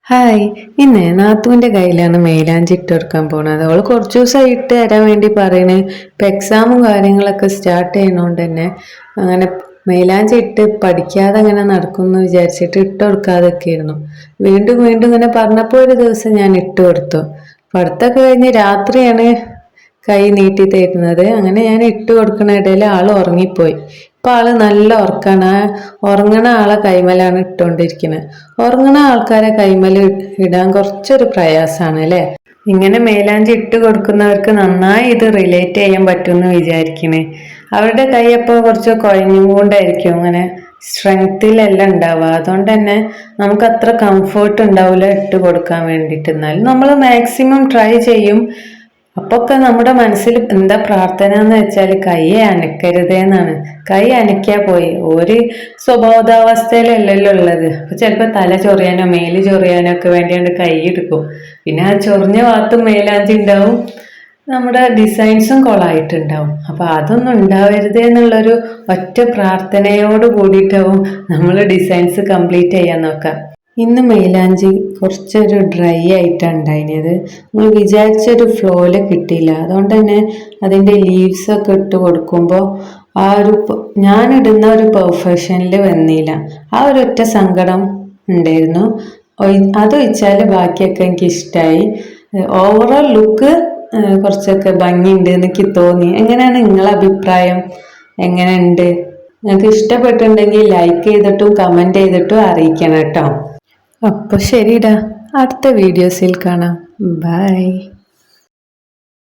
Hi. ഇന്ന് നാത്തൂൻ്റെ കയ്യിലാണ് മൈലാഞ്ചി ഇട്ട് കൊടുക്കാൻ പോണത്. അവൾ കുറച്ച് ദിവസമായി ഇട്ട് തരാൻ വേണ്ടി പറയണേ. ഇപ്പം എക്സാമും കാര്യങ്ങളൊക്കെ സ്റ്റാർട്ട് ചെയ്യുന്നതുകൊണ്ട് തന്നെ അങ്ങനെ മൈലാഞ്ചി ഇട്ട് പഠിക്കാതെ അങ്ങനെ നടക്കുമെന്ന് വിചാരിച്ചിട്ട് ഇട്ട് കൊടുക്കാതൊക്കെ ആയിരുന്നു. വീണ്ടും വീണ്ടും ഇങ്ങനെ പറഞ്ഞപ്പോൾ ഒരു ദിവസം ഞാൻ ഇട്ട് കൊടുത്തു. പഠിത്തമൊക്കെ കഴിഞ്ഞ് രാത്രിയാണ് കൈ നീട്ടി തരുന്നത്. അങ്ങനെ ഞാൻ ഇട്ട് കൊടുക്കുന്ന ഇടയിൽ ആൾ ഉറങ്ങിപ്പോയി. ഇപ്പം ആള് നല്ല ഉറക്കാണ്. ഉറങ്ങണ ആളെ കൈമലാണ് ഇട്ടുകൊണ്ടിരിക്കുന്നത്. ഉറങ്ങണ ആൾക്കാരെ കൈമല് ഇടാൻ കുറച്ചൊരു പ്രയാസമാണ് അല്ലേ. ഇങ്ങനെ മേലാഞ്ചി ഇട്ട് കൊടുക്കുന്നവർക്ക് നന്നായി ഇത് റിലേറ്റ് ചെയ്യാൻ പറ്റുമെന്ന് വിചാരിക്കണേ. അവരുടെ കൈ അപ്പോൾ കുറച്ച് കുഴഞ്ഞും കൊണ്ടായിരിക്കും അങ്ങനെ സ്ട്രെങ്ത്തിലല്ല ഉണ്ടാവുക. അതുകൊണ്ട് തന്നെ നമുക്ക് അത്ര കംഫേർട്ട് ഉണ്ടാവില്ല ഇട്ട് കൊടുക്കാൻ വേണ്ടിയിട്ട്. എന്നാലും നമ്മൾ മാക്സിമം ട്രൈ ചെയ്യും. അപ്പൊക്കെ നമ്മുടെ മനസ്സിൽ എന്താ പ്രാർത്ഥന എന്ന് വെച്ചാൽ കൈയെ അനക്കരുതേന്നാണ്. കൈ അനക്കിയാൽ പോയി. ഒരു സ്വബോധാവസ്ഥയിലല്ലല്ലോ ഉള്ളത്. അപ്പൊ ചിലപ്പോൾ തല ചൊറിയാനോ മേല് ചൊറിയാനോ ഒക്കെ വേണ്ടിയാണ്ട് കൈ എടുക്കും. പിന്നെ ആ ചൊറിഞ്ഞ ഭാഗത്തും മേലാഞ്ചി ഉണ്ടാവും, നമ്മുടെ ഡിസൈൻസും കൊളായിട്ടുണ്ടാവും. അപ്പൊ അതൊന്നും ഉണ്ടാവരുതേ എന്നുള്ളൊരു ഒറ്റ പ്രാർത്ഥനയോട് കൂടിയിട്ടാവും നമ്മൾ ഡിസൈൻസ് കംപ്ലീറ്റ് ചെയ്യാൻ നോക്കാം. ഇന്ന് മൈലാഞ്ചി കുറച്ചൊരു ഡ്രൈ ആയിട്ടാണ് ഉണ്ടായിരുന്നത്. നമ്മൾ വിചാരിച്ചൊരു ഫ്ലോയില് കിട്ടിയില്ല. അതുകൊണ്ട് തന്നെ അതിൻ്റെ ലീവ്സൊക്കെ ഇട്ട് കൊടുക്കുമ്പോൾ ആ ഒരു ഞാനിടുന്ന ഒരു പെർഫെക്ഷനിൽ വന്നില്ല. ആ ഒരു ഒറ്റ സങ്കടം ഉണ്ടായിരുന്നു. അതൊഴിച്ചാൽ ബാക്കിയൊക്കെ എനിക്ക് ഇഷ്ടമായി. ഓവറോൾ ലുക്ക് കുറച്ചൊക്കെ ഭംഗിയുണ്ട് എനിക്ക് തോന്നി. എങ്ങനെയാണ് നിങ്ങളെ അഭിപ്രായം? എങ്ങനെയുണ്ട്? നിങ്ങൾക്ക് ഇഷ്ടപ്പെട്ടിട്ടുണ്ടെങ്കിൽ ലൈക്ക് ചെയ്തിട്ടും കമൻറ്റ് ചെയ്തിട്ടും അറിയിക്കണം കേട്ടോ. അപ്പോൾ ശരിടാ, അടുത്ത വീഡിയോസിൽ കാണാം. ബൈ.